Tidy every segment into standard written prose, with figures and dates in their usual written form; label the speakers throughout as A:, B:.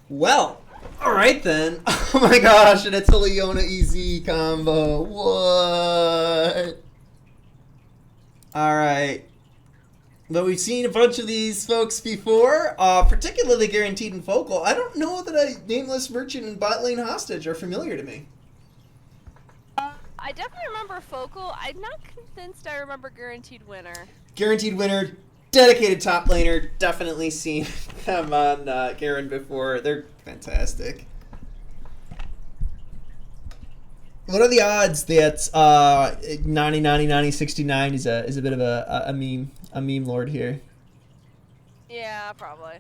A: Well, alright then. Oh my gosh, and it's a Leona EZ combo. What? Alright. But we've seen a bunch of these folks before, particularly Guaranteed and Focal. I don't know that a Nameless Merchant and Bot Lane Hostage are familiar to me.
B: I definitely remember Focal. I'm not convinced I remember Guaranteed Winner.
A: Guaranteed Winner, dedicated top laner. Definitely seen them on Garen before. They're fantastic. What are the odds that 90, 90, 90, 69 is a bit of a meme lord here?
B: Yeah, probably.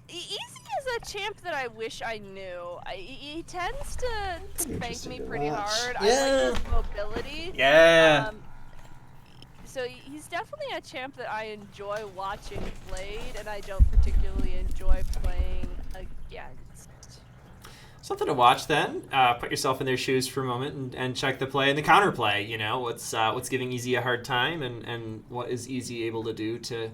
B: Easy is a champ that I wish I knew. He tends to spank me pretty hard.
A: Yeah.
B: I like his mobility.
A: Yeah.
B: So he's definitely a champ that I enjoy watching played, and I don't particularly enjoy playing against.
C: Something to watch then. Put yourself in their shoes for a moment and check the play and the counterplay. You know, what's giving Easy a hard time and what is Easy able to do to...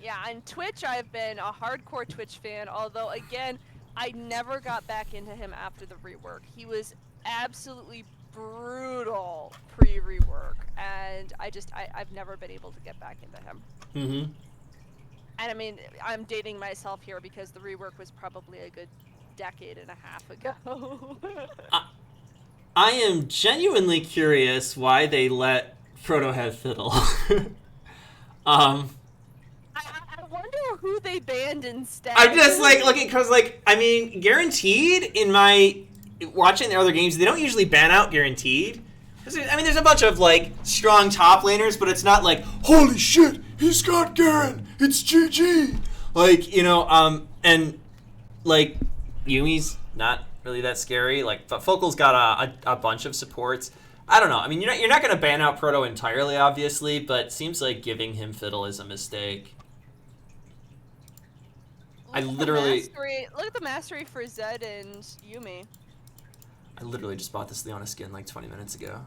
B: Yeah, on Twitch I've been a hardcore Twitch fan, although again, I never got back into him after the rework. He was absolutely brutal pre-rework, and I've never been able to get back into him.
C: Mm-hmm.
B: And I mean, I'm dating myself here because the rework was probably a good decade and a half ago.
C: I am genuinely curious why they let Proto have Fiddle.
B: I wonder who they banned instead.
C: I'm just like looking because, like, I mean, Guaranteed in my watching the other games, they don't usually ban out Guaranteed. I mean, there's a bunch of like strong top laners, but it's not like holy shit, he's got Garen, it's GG. Like, you know, and like Yumi's not really that scary. Like, but Focal's got a bunch of supports. I don't know. I mean, you're not going to ban out Proto entirely, obviously, but it seems like giving him Fiddle is a mistake.
B: Look at the mastery for Zed and Yumi.
C: I literally just bought this Leona skin like 20 minutes ago.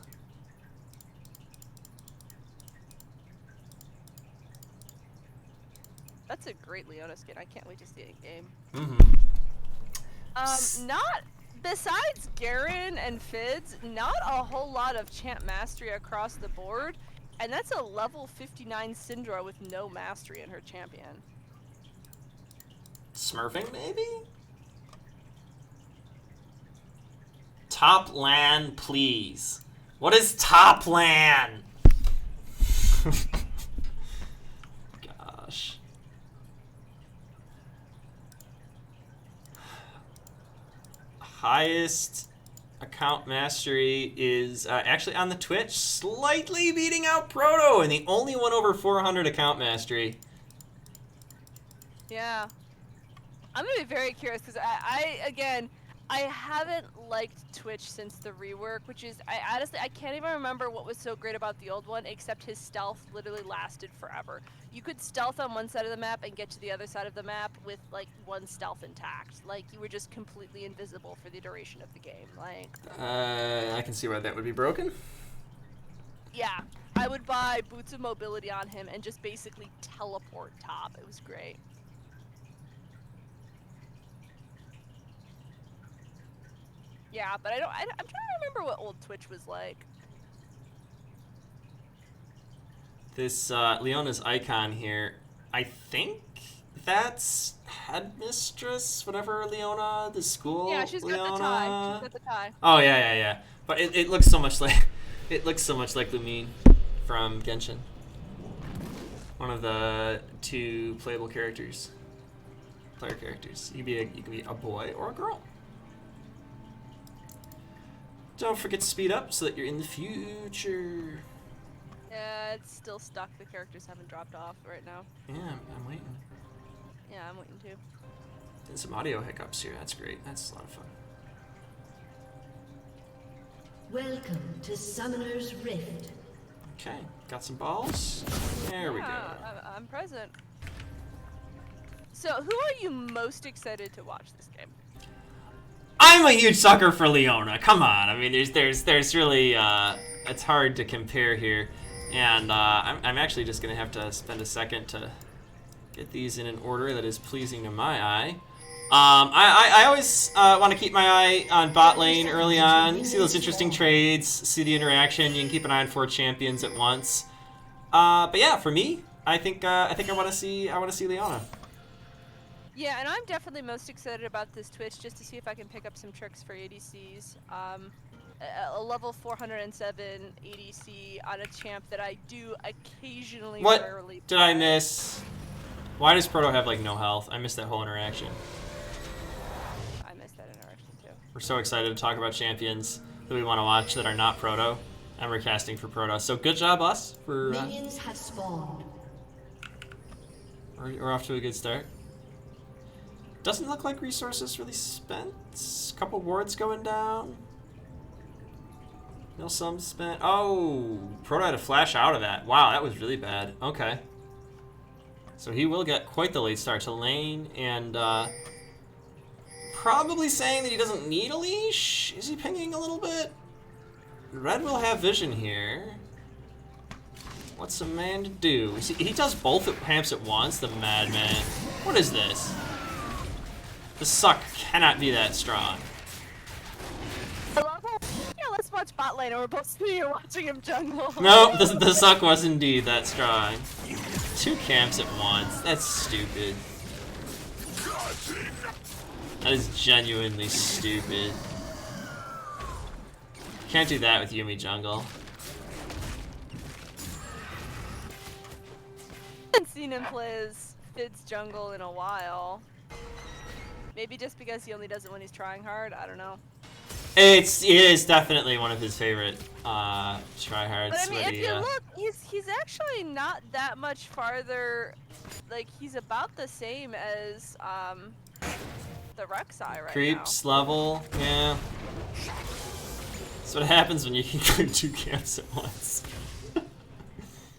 B: That's a great Leona skin. I can't wait to see it in game.
C: Mm-hmm.
B: Not besides Garen and Fids, not a whole lot of champ mastery across the board, and that's a level 59 Syndra with no mastery in her champion.
C: Smurfing, maybe? Top LAN, please. What is top LAN? Gosh. Highest account mastery is actually on the Twitch, slightly beating out Proto, and the only one over 400 account mastery.
B: Yeah. I'm gonna be very curious because I haven't liked Twitch since the rework, which is, I can't even remember what was so great about the old one, except his stealth literally lasted forever. You could stealth on one side of the map and get to the other side of the map with, like, one stealth intact. Like, you were just completely invisible for the duration of the game. Like,
C: I can see why that would be broken.
B: yeah. I would buy Boots of Mobility on him and just basically teleport top. It was great. Yeah, but I'm trying to remember what old Twitch was like.
C: This Leona's icon here, I think that's Headmistress, whatever Leona, the school.
B: Yeah, she's
C: Leona.
B: got the tie. She's got the tie.
C: Oh yeah. But it looks so much like Lumine from Genshin. One of the two playable characters, player characters. You could be a boy or a girl. Don't forget to speed up so that you're in the future.
B: Yeah, it's still stuck. The characters haven't dropped off right now.
C: Yeah, I'm waiting.
B: Yeah, I'm waiting too.
C: And some audio hiccups here. That's great. That's a lot of fun.
D: Welcome to Summoner's Rift.
C: Okay, got some balls. There we go.
B: I'm present. So, who are you most excited to watch this game?
C: I'm a huge sucker for Leona. Come on. I mean, there's really it's hard to compare here, and I'm actually just gonna have to spend a second to get these in an order that is pleasing to my eye. I always want to keep my eye on bot lane early on. See those interesting trades. See the interaction. You can keep an eye on 4 champions at once. But yeah, for me, I think I want to see Leona.
B: Yeah, and I'm definitely most excited about this Twitch just to see if I can pick up some tricks for ADCs. A level 407 ADC on a champ that I do occasionally rarely
C: What did I miss? Why does Proto have like no health? I missed that whole interaction.
B: I missed that interaction too.
C: We're so excited to talk about champions that we want to watch that are not Proto, and we're casting for Proto. So good job, us, for
D: Minions have spawned.
C: we're off to a good start. Doesn't look like resources really spent. Couple wards going down. No some spent. Oh, Proto had to flash out of that. Wow, that was really bad. Okay. So he will get quite the late start to lane, and probably saying that he doesn't need a leash. Is he pinging a little bit? Red will have vision here. What's a man to do? He does both camps at once, the madman. What is this? The suck cannot be that strong.
B: I love how, yeah, let's watch bot lane and we're both sitting here watching him jungle.
C: No, the suck was indeed that strong. 2 camps at once. That's stupid. That is genuinely stupid. Can't do that with Yuumi jungle.
B: I haven't seen him play as Fid's jungle in a while. Maybe just because he only does it when he's trying hard, I don't know.
C: It is definitely one of his favorite tryhards.
B: But I mean, if you look, he's actually not that much farther. Like, he's about the same as the Rek'Sai right
C: Creeps level, yeah. That's what happens when you can clear 2 camps at once.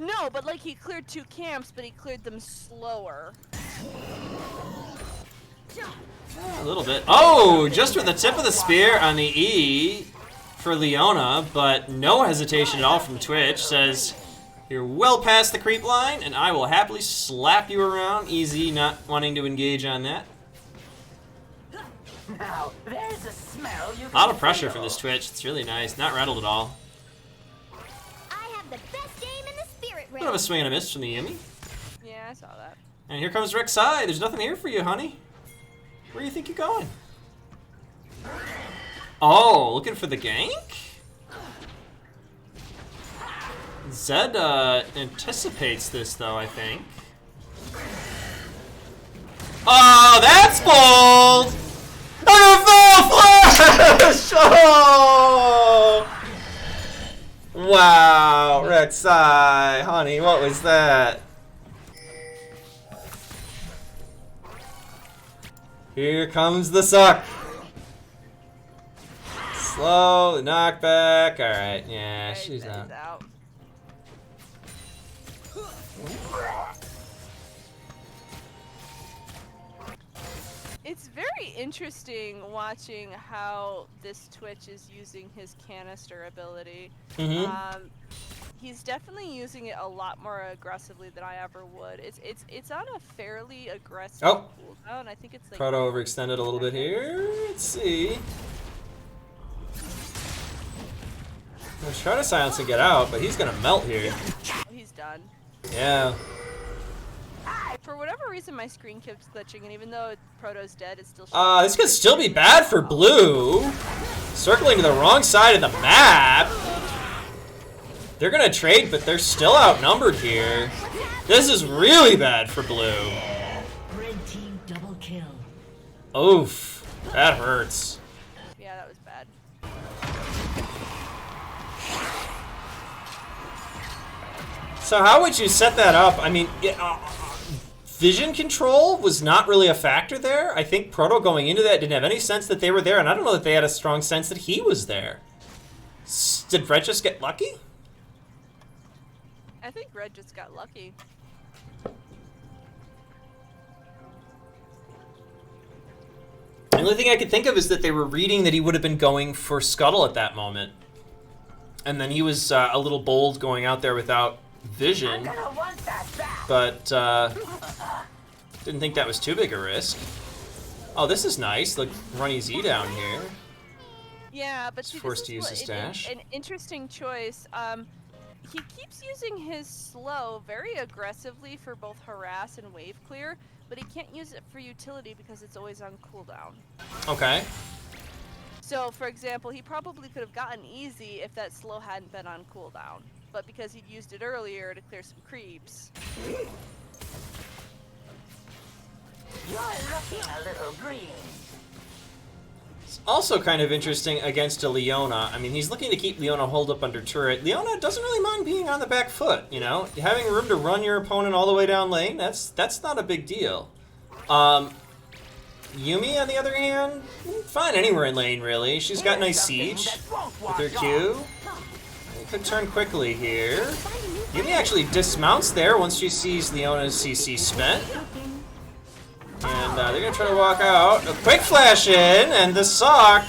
B: now. No, but like he cleared 2 camps, but he cleared them slower.
C: A little bit. Oh, just with the tip of the spear on the E for Leona, but no hesitation at all from Twitch. Says, you're well past the creep line, and I will happily slap you around. Easy, not wanting to engage on that.
E: Now, there's a smell you
C: A lot of pressure from this Twitch. It's really nice. Not rattled at all.
F: I have the best game in the spirit
C: A bit of a
F: realm.
C: swing and a miss from the Yuumi.
B: Yeah, I saw that.
C: And here comes Rek'Sai. There's nothing here for you, honey. Where do you think you're going? Oh, looking for the gank? Zed anticipates this, though, I think. Oh, that's bold! And a full flash! Oh! Wow, Rek'Sai, honey, what was that? Here comes the suck. Slow, knockback. Alright, yeah,
B: Okay,
C: she's
B: Zed's
C: out.
B: out. It's very interesting watching how this Twitch is using his canister ability.
C: Mm-hmm.
B: He's definitely using it a lot more aggressively than I ever would. It's on a fairly aggressive cooldown. I think it's like
C: Proto overextended a little bit here. Let's see. I'm gonna try to silence and get out, but he's gonna melt here.
B: He's done.
C: Yeah.
B: For whatever reason, my screen keeps glitching, and even though Proto's dead, it's still showing.
C: This could still be bad for blue. Circling to the wrong side of the map. They're gonna trade, but they're still outnumbered here. This is really bad for blue.
D: Red team double kill.
C: Oof. That hurts.
B: Yeah, that was bad.
C: So how would you set that up? I mean, vision control was not really a factor there. I think Proto going into that didn't have any sense that they were there, and I don't know that they had a strong sense that he was there. Did Fred just get lucky?
B: I think Red just got lucky.
C: The only thing I could think of is that they were reading that he would have been going for Scuttle at that moment. And then he was a little bold going out there without vision.
E: gonna want that back.
C: But didn't think that was too big a risk. Oh, this is nice. Look, runny Z down here.
B: Yeah, but see,
C: Forced
B: this
C: to
B: is
C: use his dash.
B: an interesting choice. He keeps using his slow very aggressively for both harass and wave clear, but he can't use it for utility because it's always on cooldown.
C: Okay.
B: So, for example, he probably could have gotten easy if that slow hadn't been on cooldown, but because he'd used it earlier to clear some creeps.
E: You're looking a little green.
C: It's also kind of interesting against a Leona. I mean, he's looking to keep Leona holed up under turret. Leona doesn't really mind being on the back foot, you know? Having room to run your opponent all the way down lane, that's not a big deal. Yumi, on the other hand, fine anywhere in lane, really. She's got nice siege with her Q. It could turn quickly here. Yumi actually dismounts there once she sees Leona's CC spent. And they're going to try to walk out. A quick flash in, and the sock.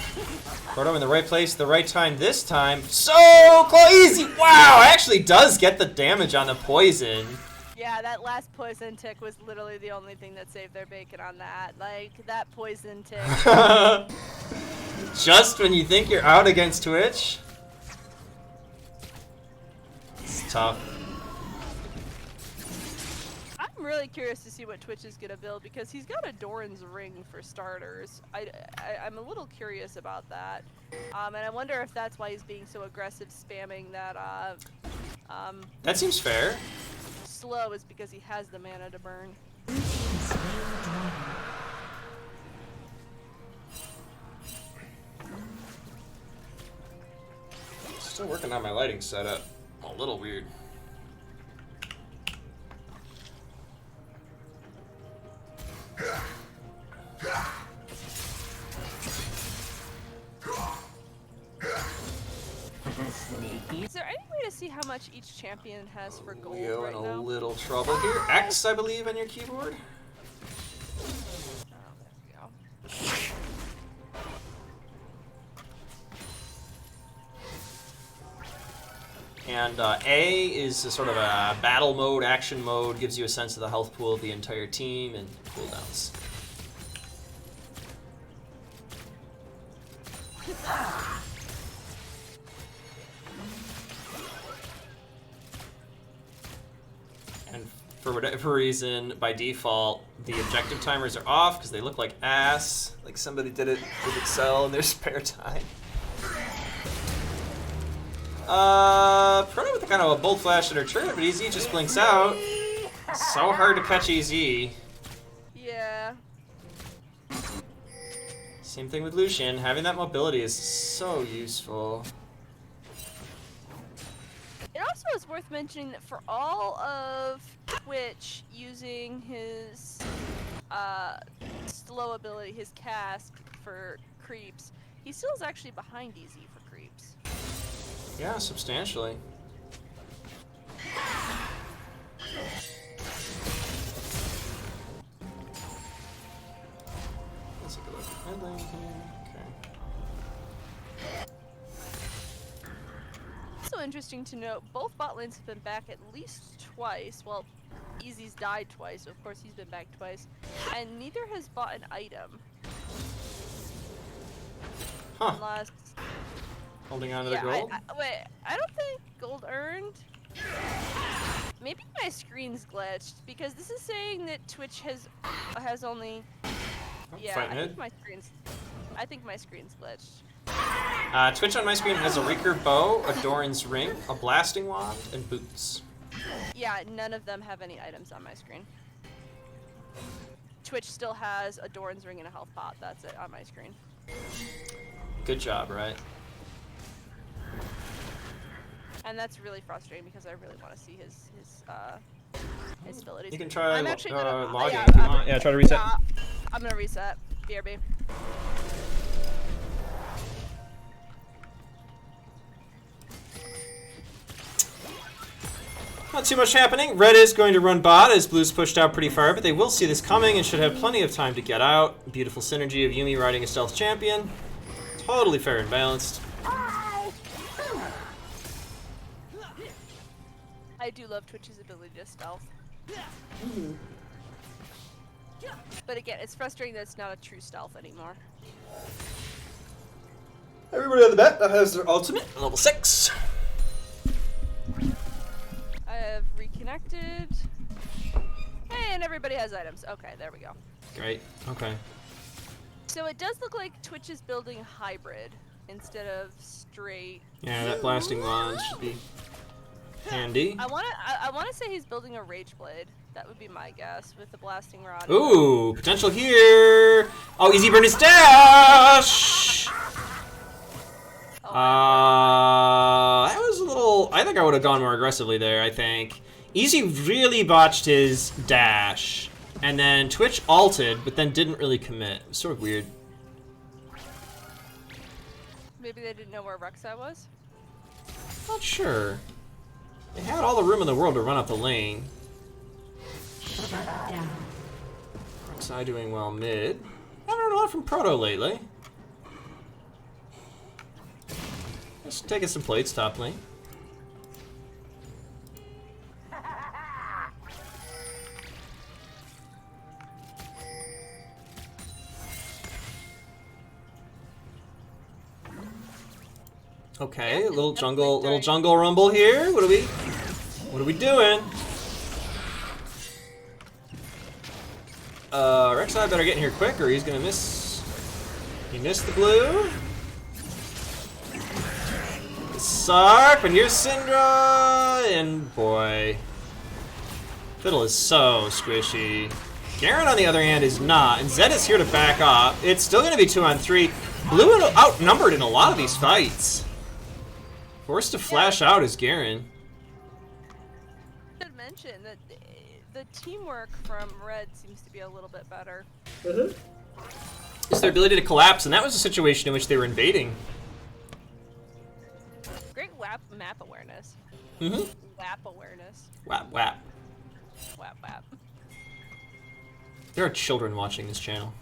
C: Proto in the right place at the right time this time. So close, easy. Wow, actually does get the damage on the poison.
B: Yeah, that last poison tick was literally the only thing that saved their bacon on that. Like, that poison tick.
C: Just when you think you're out against Twitch. It's tough.
B: I'm really curious to see what Twitch is gonna build because he's got a Doran's ring for starters. I'm a little curious about that, and I wonder if that's why he's being so aggressive, spamming that.
C: That seems fair.
B: Slow is because he has the mana to burn.
C: Still working on my lighting setup. A little weird.
B: Is there any way to see how much each champion has for gold
C: Leo
B: right
C: in a
B: now?
C: little trouble here. X, I believe, on your keyboard.
B: Oh, there we go.
C: And A is a sort of a battle mode, action mode, gives you a sense of the health pool of the entire team and cooldowns. And for whatever reason, by default, the objective timers are off because they look like ass, like somebody did it with Excel in their spare time. Proto with a kind of a bolt flash at her turret, but EZ just blinks out. So hard to catch EZ.
B: Yeah.
C: Same thing with Lucian. Having that mobility is so useful.
B: It also is worth mentioning that for all of Twitch using his slow ability, his cast for creeps, he still is actually behind EZ for creeps.
C: Yeah, substantially. Let's take a look at mid lane here. Okay.
B: Also interesting to note, both bot lanes have been back at least twice. Well, Easy's died twice, so of course he's been back twice. And neither has bought an item.
C: Huh.
B: Unless...
C: Holding on to
B: yeah,
C: the gold?
B: wait, I don't think gold earned. Maybe my screen's glitched, because this is saying that Twitch has only... Yeah,
C: fighting it.
B: I think my screen's glitched.
C: Twitch on my screen has a recurve bow, a Doran's ring, a blasting wand, and boots.
B: Yeah, none of them have any items on my screen. Twitch still has a Doran's ring and a health pot. That's it on my screen.
C: Good job, right?
B: And that's really frustrating because I really want to see his abilities.
C: You can try
B: I'm actually gonna,
C: logging
B: yeah,
C: if you want. Yeah, try to reset.
B: I'm gonna reset. BRB.
C: Not too much happening. Red is going to run bot as Blue's pushed out pretty far, but they will see this coming and should have plenty of time to get out. Beautiful synergy of Yumi riding a stealth champion. Totally fair and balanced.
B: I do love Twitch's ability to stealth. But again, it's frustrating that it's not a true stealth anymore.
C: Everybody on the back that has their ultimate, level 6.
B: I have reconnected. Hey, and everybody has items. Okay, there we go.
C: Great, okay.
B: So it does look like Twitch is building hybrid instead of straight.
C: Yeah, that blasting wand should be handy.
B: I wanna say he's building a rage blade. That would be my guess with the blasting rod.
C: Ooh, potential here. Oh, easy burn his dash. That was a little. I think I would have gone more aggressively there. I think Easy really botched his dash, and then Twitch ulted, but then didn't really commit. It was sort of weird.
B: Maybe they didn't know where Rek'Sai was.
C: Not sure. They had all the room in the world to run up the lane. Rek'Sai doing well mid. I haven't heard a lot from Proto lately. Just taking some plates top lane. Okay,
B: Yeah,
C: little
B: definitely
C: jungle rumble here. What are we doing? Rek'Sai better get in here quick or he's gonna miss. He missed the blue. Sark, and here's Syndra, and boy. Fiddle is so squishy. Garen, on the other hand, is not, and Zed is here to back up. It's still gonna be 2-on-3. Blue outnumbered in a lot of these fights. Forced to flash out is Garen.
B: I should mention that the teamwork from Red seems to be a little bit better.
C: It's their ability to collapse, and that was a situation in which they were invading.
B: Great map awareness.
C: Mm-hmm.
B: WAP awareness.
C: Whap, whap.
B: WAP WAP.
C: There are children watching this channel.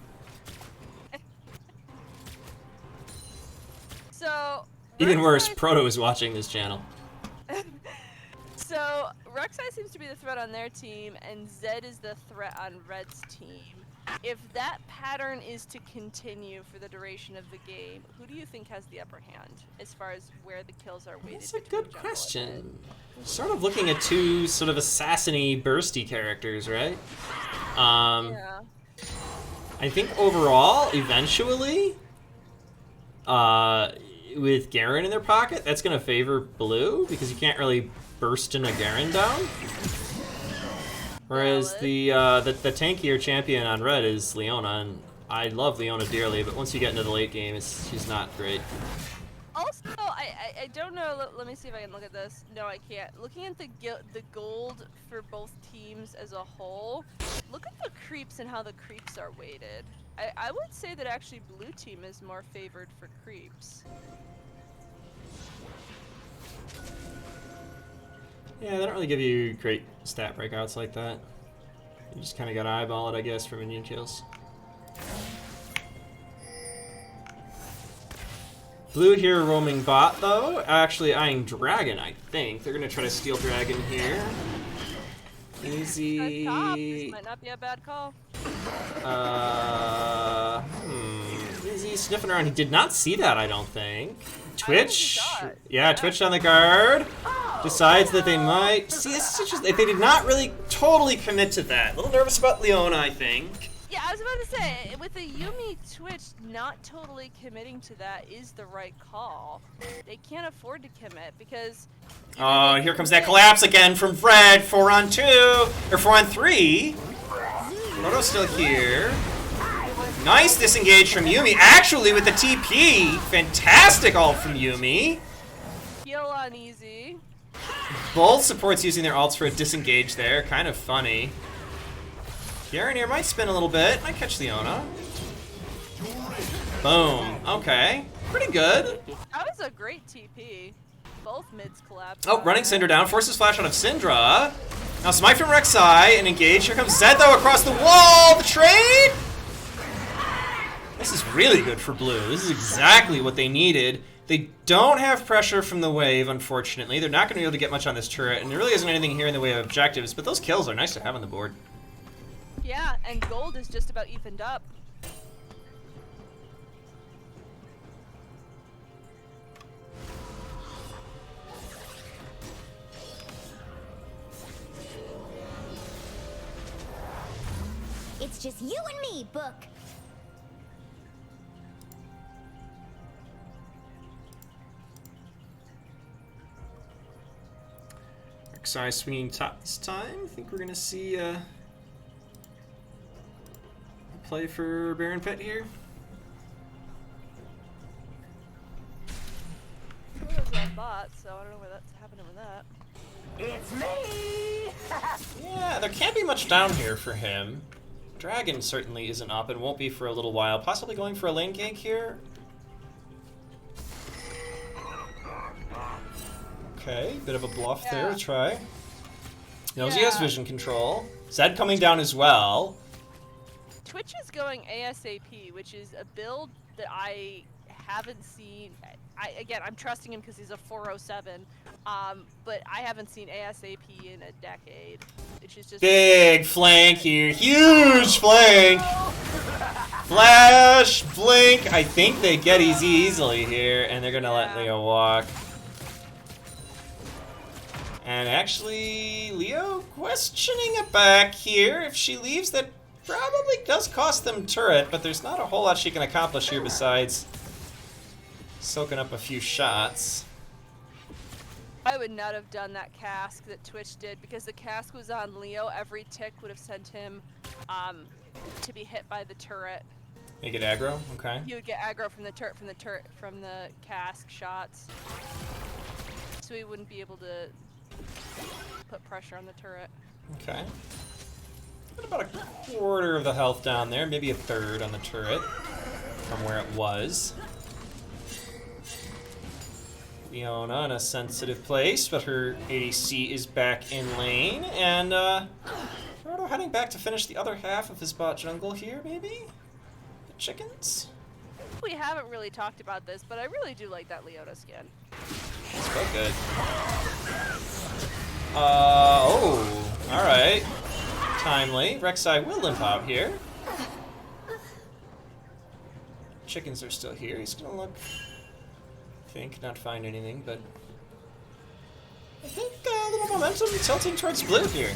B: So
C: Even worse,
B: Rek'Sai-
C: Proto is watching this channel.
B: So Rek'Sai seems to be the threat on their team, and Zed is the threat on Red's team. If that pattern is to continue for the duration of the game, who do you think has the upper hand as far as where the kills are weighted?
C: That's a
B: between
C: good
B: jungle and
C: question. Sort of looking at two sort of assassin-y, bursty characters, right?
B: mid? Yeah.
C: I think overall, eventually, with Garen in their pocket, that's going to favor blue because you can't really burst in a Garen down. Whereas the tankier champion on red is Leona, and I love Leona dearly, but once you get into the late game, she's not great.
B: Also, I don't know. Let me see if I can look at this. No, I can't. Looking at the gold for both teams as a whole, look at the creeps and how the creeps are weighted. I would say that actually blue team is more favored for creeps.
C: Yeah, they don't really give you great stat breakouts like that. You just kind of gotta eyeball it, I guess, for minion kills. Blue here roaming bot, though. Actually eyeing Dragon, I think. They're gonna try to steal Dragon here. Easy.
B: Top. This might not be a bad call.
C: Easy sniffing around. He did not see that, I don't think. Twitch?
B: saw it.
C: Yeah, Twitch on the guard. Decides that they might... See, it's just, they did not really totally commit to that. A little nervous about Leona, I think.
B: Yeah, I was about to say, with the Yuumi Twitch not totally committing to that is the right call. They can't afford to commit because...
C: Oh, here comes that collapse again from Fred. 4-on-2, or 4-on-3. Proto's still here. Nice disengage from Yuumi. Actually, with the TP, fantastic ult from Yuumi.
B: Heal on easy.
C: Both supports using their ults for a disengage there. Kind of funny. Garen here might spin a little bit. Might catch Leona. Boom. Okay. Pretty good.
B: That was a great TP. Both mids collapsed.
C: Oh, running Syndra down. Forces flash out of Syndra. Now smite from Rek'Sai and engage. Here comes Zed though across the wall. The trade. This is really good for blue. This is exactly what they needed. They don't have pressure from the wave, unfortunately. They're not going to be able to get much on this turret, and there really isn't anything here in the way of objectives, but those kills are nice to have on the board.
B: Yeah, and gold is just about evened up.
F: It's just you and me, Book.
C: Rek'Sai swinging top this time. I think we're gonna see a play for Baron Pit here.
B: Well, there's a bot, so I don't know where that's happening with that.
E: It's me!
C: Yeah, there can't be much down here for him. Dragon certainly isn't up and won't be for a little while. Possibly going for a lane gank here. Okay, bit of a bluff there to try. Knows he has vision control. Zed coming down as well.
B: Twitch is going ASAP, which is a build that I haven't seen. Again, I'm trusting him because he's a 407, but I haven't seen ASAP in a decade. Which is just
C: Big flank here. Huge flank. Flash, blink. I think they get easily here, and they're going to let Leo walk. And actually, Leo questioning it back here. If she leaves, that probably does cost them turret, but there's not a whole lot she can accomplish here besides soaking up a few shots.
B: I would not have done that cask that Twitch did because the cask was on Leo. Every tick would have sent him to be hit by the turret.
C: Make it aggro, okay.
B: He would get aggro from the cask shots. So he wouldn't be able to put pressure on the turret.
C: Okay. Got about a quarter of the health down there, maybe a third on the turret from where it was. Leona in a sensitive place, but her ADC is back in lane, and Proto heading back to finish the other half of his bot jungle here, maybe? The chickens?
B: We haven't really talked about this, but I really do like that Leona skin.
C: It's quite good. Oh, alright. Timely. Rek'Sai will limp out here. Chickens are still here. He's gonna look... not find anything, but I think a little momentum tilting towards blue here.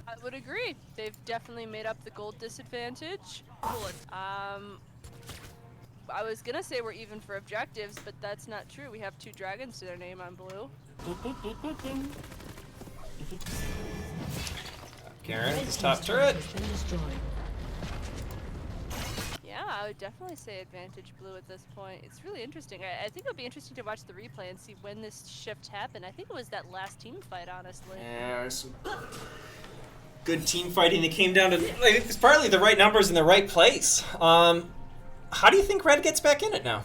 B: I would agree. They've definitely made up the gold disadvantage. I was gonna say we're even for objectives, but that's not true. We have 2 dragons to their name on blue.
C: Garen with his top turret.
B: Yeah, I would definitely say advantage blue at this point. It's really interesting. I think it'll be interesting to watch the replay and see when this shift happened. I think it was that last team fight, honestly.
C: Yeah, there's some good team fighting that came down to... I think it's partly the right numbers in the right place. How do you think Red gets back in it now?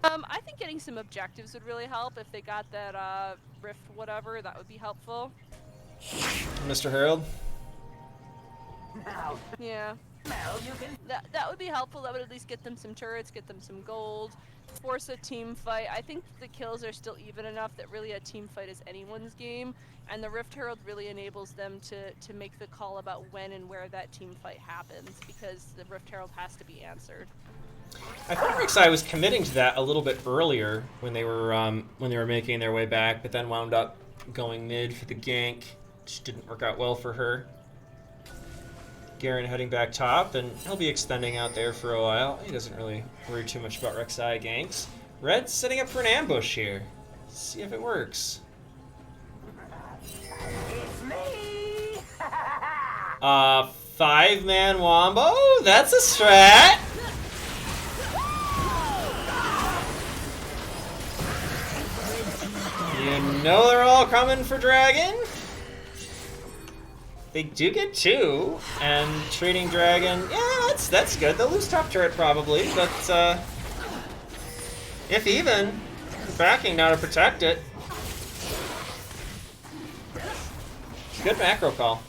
B: I think getting some objectives would really help. If they got that rift whatever, that would be helpful.
C: Mr. Harold?
E: Now,
B: Yeah.
E: now you can.
B: That would be helpful. That would at least get them some turrets, get them some gold, force a team fight. I think the kills are still even enough that really a team fight is anyone's game, and the Rift Herald really enables them to make the call about when and where that team fight happens, because the Rift Herald has to be answered.
C: I thought Rek'Sai was committing to that a little bit earlier when they were making their way back, but then wound up going mid for the gank, which didn't work out well for her. Garen heading back top, and he'll be extending out there for a while. He doesn't really worry too much about Rek'Sai ganks. Red's setting up for an ambush here. Let's see if it works.
E: It's me!
C: 5-man wombo? That's a strat! You know they're all coming for Dragon. They do get 2, and trading Dragon, yeah, that's good. They'll lose top turret probably, but if even, backing now to protect it. Good macro call.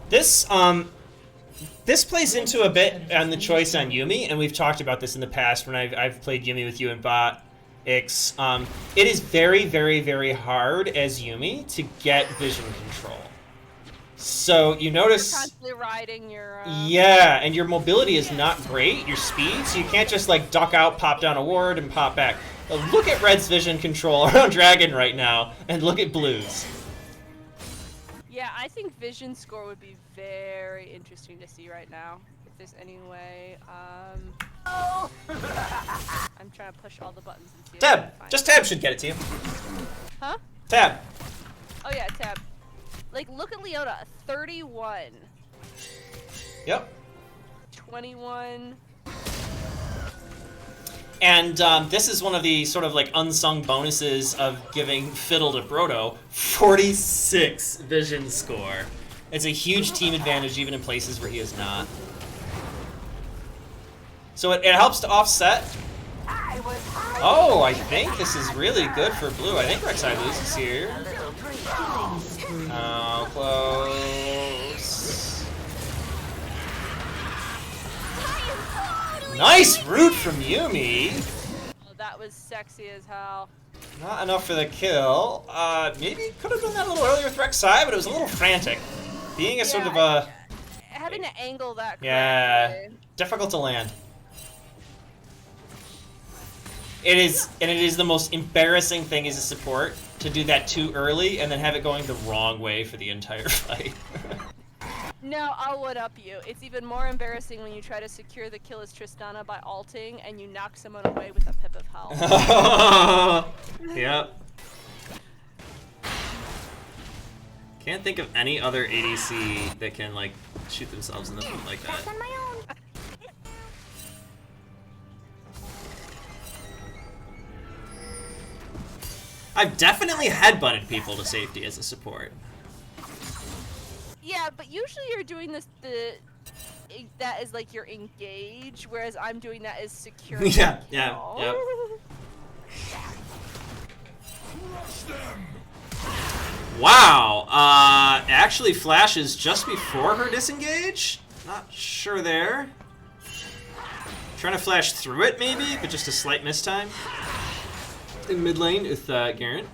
C: This plays into a bit on the choice on Yuumi, and we've talked about this in the past when I've played Yuumi with you and bot. It is very, very, very hard as Yumi to get vision control. So you
B: You're
C: notice,
B: constantly riding your.
C: yeah, and your mobility is not great, your speed, so you can't just like duck out, pop down a ward, and pop back. Look at Red's vision control around Dragon right now, and look at Blue's.
B: Yeah, I think vision score would be very interesting to see right now. If there's any way. I'm trying to push all the buttons and see if I can
C: Tab!
B: find
C: Just
B: it.
C: Tab should get it to you.
B: Huh?
C: Tab!
B: Oh yeah, tab. Like, look at Leona. 31.
C: Yep.
B: 21.
C: And this is one of the sort of like unsung bonuses of giving Fiddle to Proto. 46 vision score. It's a huge team advantage even in places where he is not. So it helps to offset. Oh, I think this is really good for Blue. I think Rek'Sai loses here. Oh, close. Nice root from Yumi.
B: Oh, that was sexy as hell.
C: Not enough for the kill. Maybe could have done that a little earlier with Rek'Sai, but it was a little frantic. Being a sort of a...
B: Having to angle that correctly.
C: Yeah, difficult to land. It is, and it is the most embarrassing thing as a support to do that too early and then have it going the wrong way for the entire fight.
B: No, I'll one-up you. It's even more embarrassing when you try to secure the kill as Tristana by ulting and you knock someone away with a pip of health.
C: Yep. Can't think of any other ADC that can like shoot themselves in the foot like that.
F: That's on my own.
C: I've definitely headbutted people to safety as a support.
B: Yeah, but usually you're doing this that is like your engage, whereas I'm doing that as secure.
C: Yeah,
B: kill.
C: yeah. Wow. Actually flashes just before her disengage. Not sure there. Trying to flash through it maybe, but just a slight mistime. In mid lane with Garen.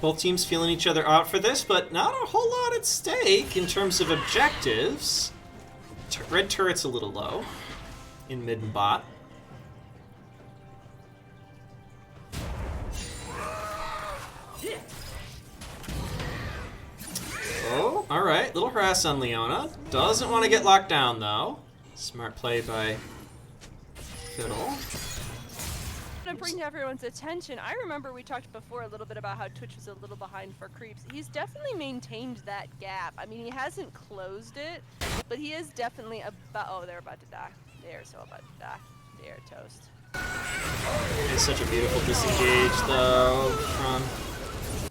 C: Both teams feeling each other out for this, but not a whole lot at stake in terms of objectives. Red turret's a little low in mid and bot. Oh, alright. Little harass on Leona. Doesn't want to get locked down, though. Smart play by Fiddle.
B: To bring to everyone's attention, I remember we talked before a little bit about how Twitch was a little behind for creeps. He's definitely maintained that gap. I mean, he hasn't closed it, but he is definitely about... Oh, they're about to die. They are so about to die. They are toast.
C: It's such a beautiful disengage, though, from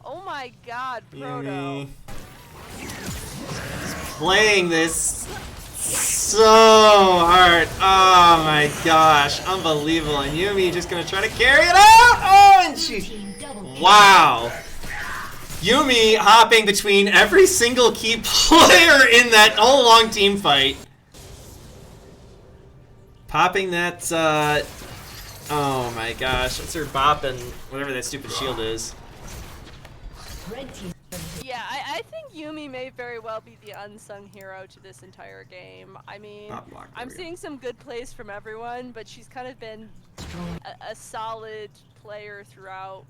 B: Oh my god, Proto.
C: Yumi. Playing this so hard. Oh my gosh, unbelievable. And Yumi just gonna try to carry it out. Oh, and she... Wow. Yumi hopping between every single key player in that whole long team fight. Popping that, oh my gosh, what's her bopping, whatever that stupid shield is.
D: Red team.
B: Yeah, I think Yumi may very well be the unsung hero to this entire game. I mean,
C: Pop block,
B: I'm
C: there we go.
B: seeing some good plays from everyone, but she's kind of been a solid player throughout.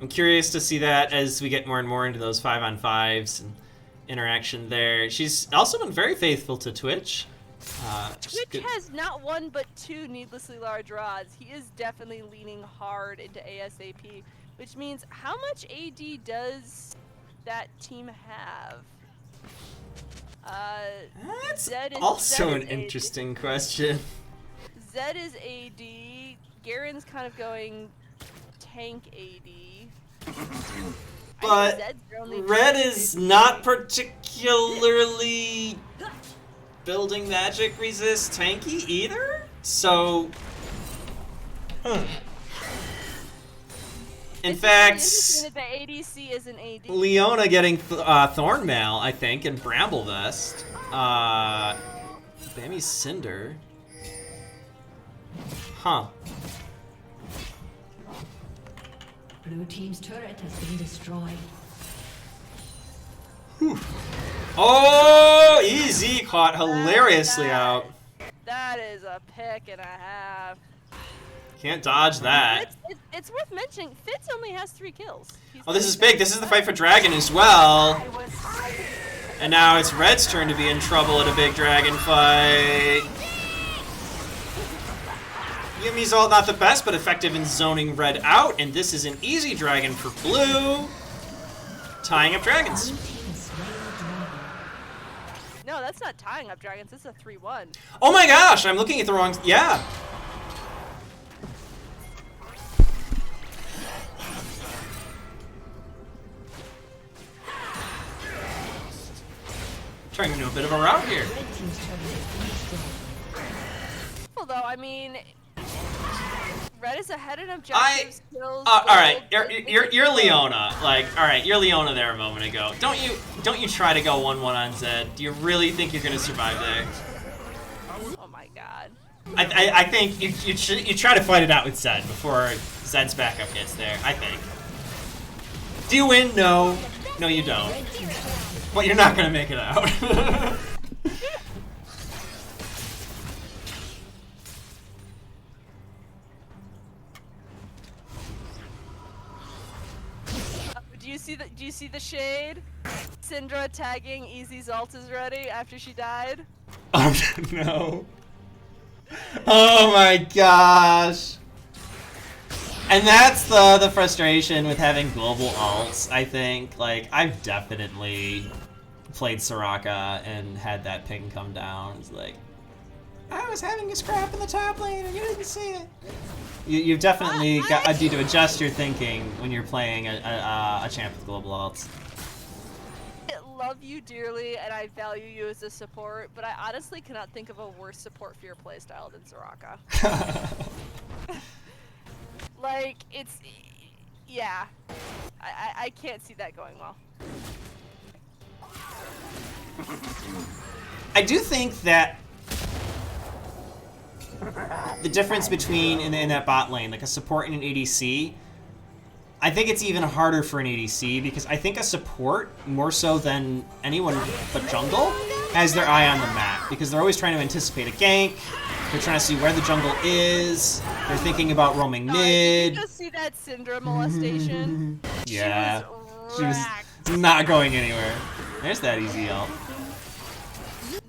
C: I'm curious to see that as we get more and more into those 5-on-5s and interaction there. She's also been very faithful to Twitch.
B: Twitch has not one but two needlessly large rods. He is definitely leaning hard into ASAP, which means how much AD does that team have?
C: That's
B: Zed is-
C: also
B: Zed
C: an
B: is AD.
C: interesting question.
B: Zed is AD. Garen's kind of going tank AD.
C: But
B: Zed's their only
C: Red
B: tank
C: is
B: AD.
C: not particularly building magic resist tanky either, so... In
B: It's
C: fact,
B: interesting that the ADC is an AD.
C: Leona getting Thornmail, I think, and Bramble Vest. Bammy Cinder. Huh.
D: Blue team's turret has been destroyed.
C: Oh, easy caught hilariously out.
B: That is a pick and a half.
C: Can't dodge that.
B: It's worth mentioning, Fitz only has 3 kills.
C: Oh, this is big. This is the fight for Dragon as well. And now it's Red's turn to be in trouble at a big dragon fight. Yumi's ult not the best, but effective in zoning Red out, and this is an easy dragon for Blue. Tying up dragons.
B: No, that's not tying up dragons. It's a 3-1.
C: Oh my gosh, I'm looking at the wrong... Yeah. Turning into a bit of a rout here.
B: Although, I mean, Red is ahead in objectives, kills.
C: All right,
B: gold.
C: you're Leona. Like, all right, you're Leona there a moment ago. Don't you try to go 1-1 on Zed? Do you really think you're gonna survive there?
B: Oh my god.
C: I think you try to fight it out with Zed before Zed's backup gets there. I think. Do you win? No, no, you don't. But you're not gonna make it out.
B: Do you see the shade? Syndra tagging Easy's ult is ready after she died.
C: Oh no. Oh my gosh. And that's the frustration with having global ults, I think. Like, I've definitely played Soraka and had that ping come down. It's like, I was having a scrap in the top lane and you didn't see it. You've definitely got to adjust your thinking when you're playing a champ with global ults.
B: I love you dearly and I value you as a support, but I honestly cannot think of a worse support for your playstyle than Soraka. Like, it's... yeah. I can't see that going well.
C: I do think that the difference between in that bot lane, like a support and an ADC, I think it's even harder for an ADC because I think a support, more so than anyone but jungle, has their eye on the map because they're always trying to anticipate a gank. They're trying to see where the jungle is. They're thinking about roaming mid.
B: Did you just see that Syndra molestation?
C: Yeah,
B: she was
C: not going anywhere. There's that easy ult.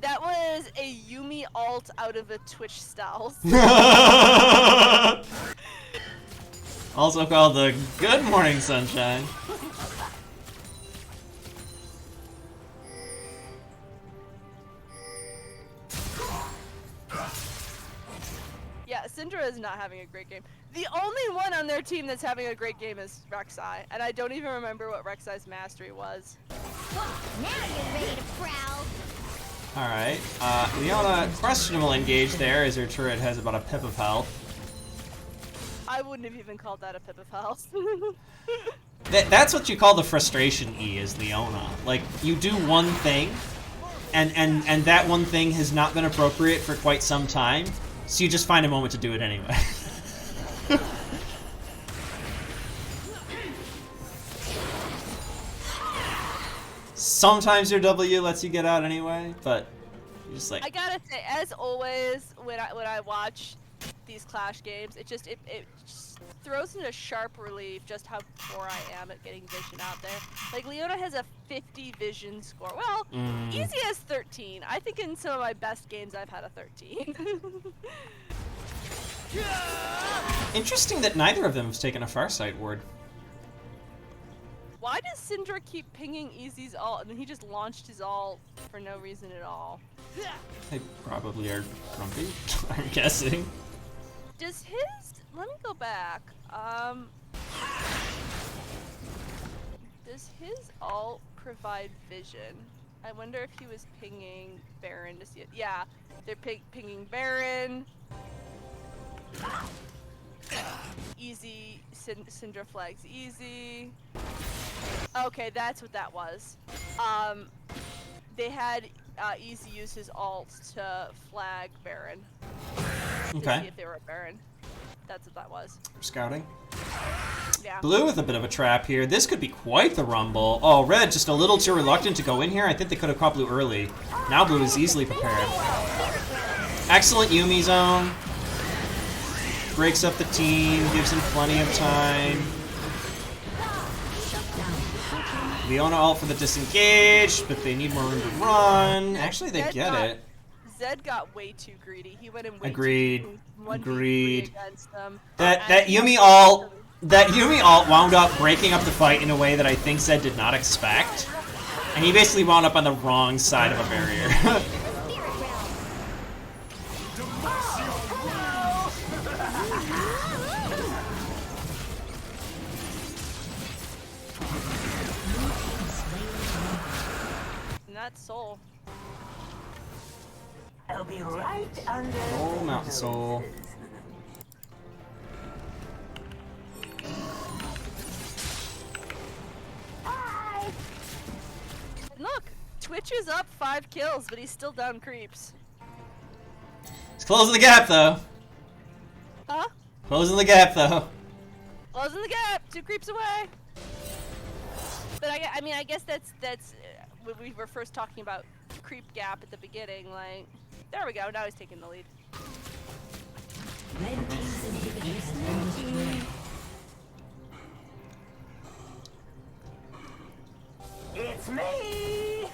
B: That was a Yumi ult out of a Twitch style.
C: Also called the Good Morning Sunshine.
B: Yeah, Syndra is not having a great game. The only one on their team that's having a great game is Rek'Sai, and I don't even remember what Rek'Sai's mastery was.
F: Now you're ready to prowl.
C: Alright, Leona, questionable engage there as her turret has about a pip of health.
B: I wouldn't have even called that a pip of health.
C: That's what you call the frustration E, is Leona. Like, you do one thing, and that one thing has not been appropriate for quite some time, so you just find a moment to do it anyway. Sometimes your W lets you get out anyway, but you're just like...
B: I gotta say, as always, when I watch these Clash games, it just throws into sharp relief just how poor I am at getting vision out there. Like, Leona has a 50 vision score. Well, Easy has 13. I think in some of my best games I've had a 13.
C: Interesting that neither of them have taken a Farsight ward.
B: Why does Syndra keep pinging Easy's ult and then he just launched his ult for no reason at all?
C: They probably are grumpy, I'm guessing.
B: Does his... let me go back. Does his ult provide vision? I wonder if he was pinging Baron to see it. Yeah, they're pinging Baron. Easy easy Syndra flags easy. Okay, that's what that was. They had easy use his ult to flag Baron. To
C: Okay.
B: see if they were a Baron. That's what that was.
C: Scouting.
B: Yeah.
C: Blue with a bit of a trap here. This could be quite the rumble. Oh, red just a little too reluctant to go in here. I think they could have caught blue early. Now blue is easily prepared. Excellent Yuumi zone. Breaks up the team, gives him plenty of time. Leona ult for the disengage, but they need more room to run. Actually, they get it.
B: Zed got way too greedy. He went in way
C: Agreed.
B: too deep.
C: Agreed.
B: Against them.
C: That Yuumi ult wound up breaking up the fight in a way that I think Zed did not expect. And he basically wound up on the wrong side of a barrier.
B: Not Soul.
E: I'll be right under.
C: Oh, Mountain Soul.
E: Hi.
B: Look, Twitch is up 5 kills, but he's still down creeps.
C: He's closing the gap, though.
B: Huh?
C: Closing the gap, though.
B: Closing the gap, 2 creeps away. But I mean, I guess that's when we were first talking about creep gap at the beginning. Like, there we go. Now he's taking the lead.
D: Red team's inhibitor has been destroyed.
E: It's me.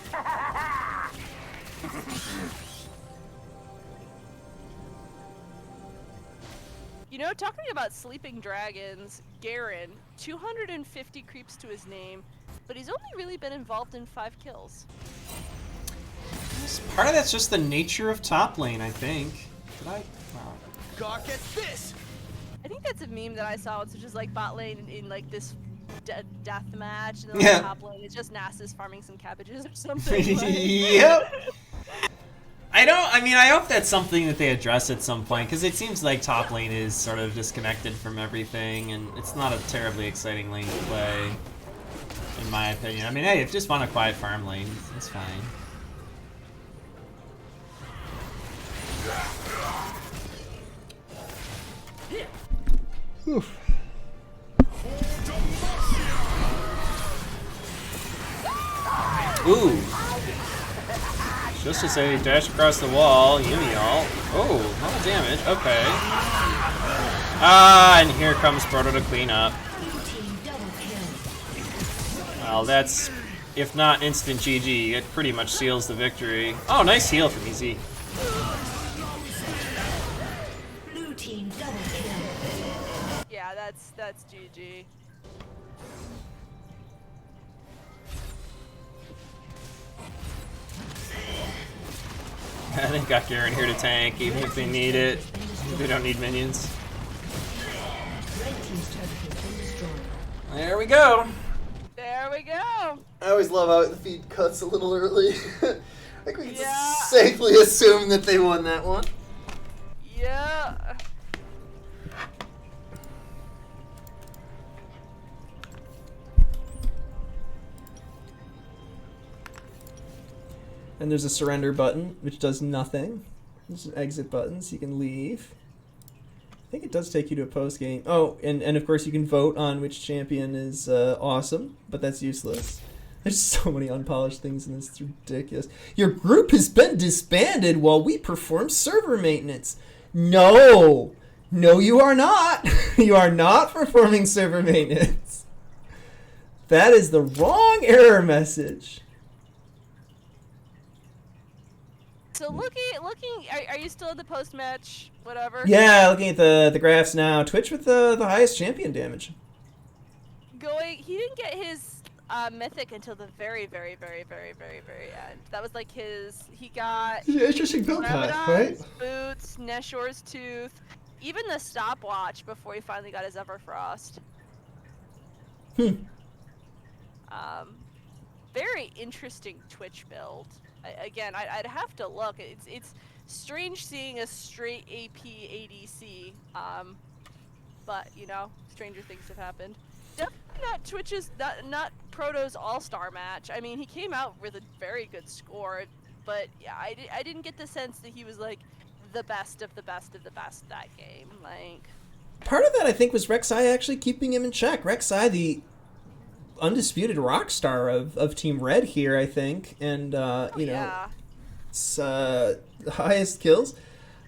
B: You know, talking about sleeping dragons, Garen, 250 creeps to his name, but he's only really been involved in 5 kills.
C: Part of that's just the nature of top lane, I think. Did I? Wow.
G: Gawk at this!
B: I think that's a meme that I saw, which is just like bot lane in like this death match, and then
C: Yeah.
B: top lane it's just Nasus farming some cabbages or something. Like.
C: Yep. I hope that's something that they address at some point, because it seems like top lane is sort of disconnected from everything, and it's not a terribly exciting lane to play, in my opinion. I mean, hey, if you just want a quiet farm lane, it's fine. Oof. Ooh. Just to say, dash across the wall, Yuumi ult. Oh, a lot of damage. Okay. Ah, and here comes Proto to clean up. Well, that's, if not instant GG, it pretty much seals the victory. Oh, nice heal from EZ.
D: Blue team double kill.
B: Yeah, that's GG.
C: I think got Garen here to tank, even if they need it. They don't need minions.
D: Red team's turret has been destroyed.
C: There we go.
B: There we go.
A: I always love how the feed cuts a little early. I think we can
B: Yeah.
A: safely assume that they won that one.
B: Yeah.
A: And there's a surrender button, which does nothing. There's an exit button, so you can leave. I think it does take you to a post game. Oh, and of course you can vote on which champion is awesome, but that's useless. There's so many unpolished things in this. It's ridiculous. Your group has been disbanded while we perform server maintenance. No! No, you are not. You are not performing server maintenance. That is the wrong error message.
B: So looking, are you still at the post match? Whatever.
A: Yeah, looking at the graphs now. Twitch with the highest champion damage.
B: He didn't get his mythic until the very, very, very, very, very, very end. That was like he got
A: Yeah, interesting build path, right?
B: Ramadan's boots, Neshor's tooth, even the stopwatch before he finally got his Everfrost. Very interesting Twitch build. Again, I'd have to look. It's strange seeing a straight AP ADC. but you know, stranger things have happened. Definitely not Twitch's, not Proto's all-star match. I mean, he came out with a very good score, but yeah, I didn't get the sense that he was like the best of the best of the best that game. Like,
A: Part of that, I think, was Rek'Sai actually keeping him in check. Rek'Sai, the undisputed rock star of Team Red here, I think, and you know,
B: yeah.
A: it's highest kills,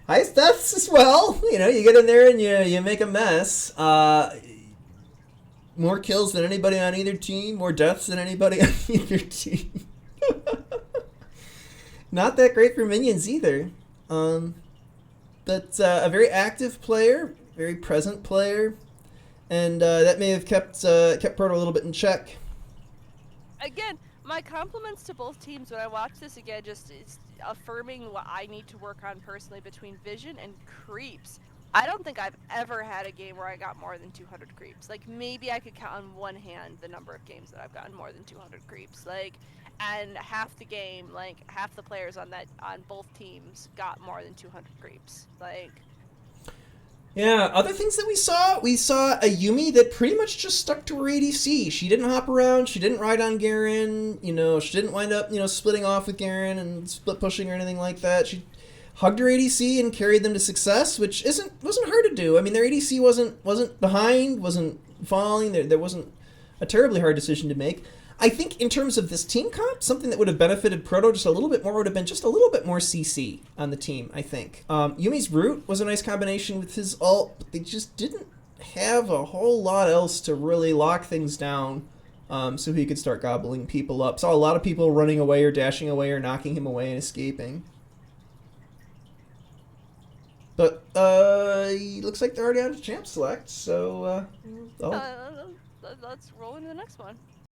A: highest deaths as well. You know, you get in there and you make a mess. More kills than anybody on either team, more deaths than anybody on either team. Not that great for minions either. But a very active player, very present player, and that may have kept Proto a little bit in check.
B: Again, my compliments to both teams when I watch this again, just is affirming what I need to work on personally between vision and creeps. I don't think I've ever had a game where I got more than 200 creeps. Like, maybe I could count on one hand the number of games that I've gotten more than 200 creeps. Like, and half the game, like, half the players on both teams got more than 200 creeps. Like,
A: Yeah, other things that we saw a Yumi that pretty much just stuck to her ADC. She didn't hop around, she didn't ride on Garen, you know, she didn't wind up, you know, splitting off with Garen and split pushing or anything like that. She hugged her ADC and carried them to success, which wasn't hard to do. I mean, their ADC wasn't behind, wasn't falling. There wasn't a terribly hard decision to make. I think in terms of this team comp, something that would have benefited Proto just a little bit more would have been just a little bit more CC on the team, I think. Yumi's root was a nice combination with his ult, but they just didn't have a whole lot else to really lock things down so he could start gobbling people up. Saw a lot of people running away or dashing away or knocking him away and escaping. But looks like they're already on to champ select, so
B: let's roll into the next one.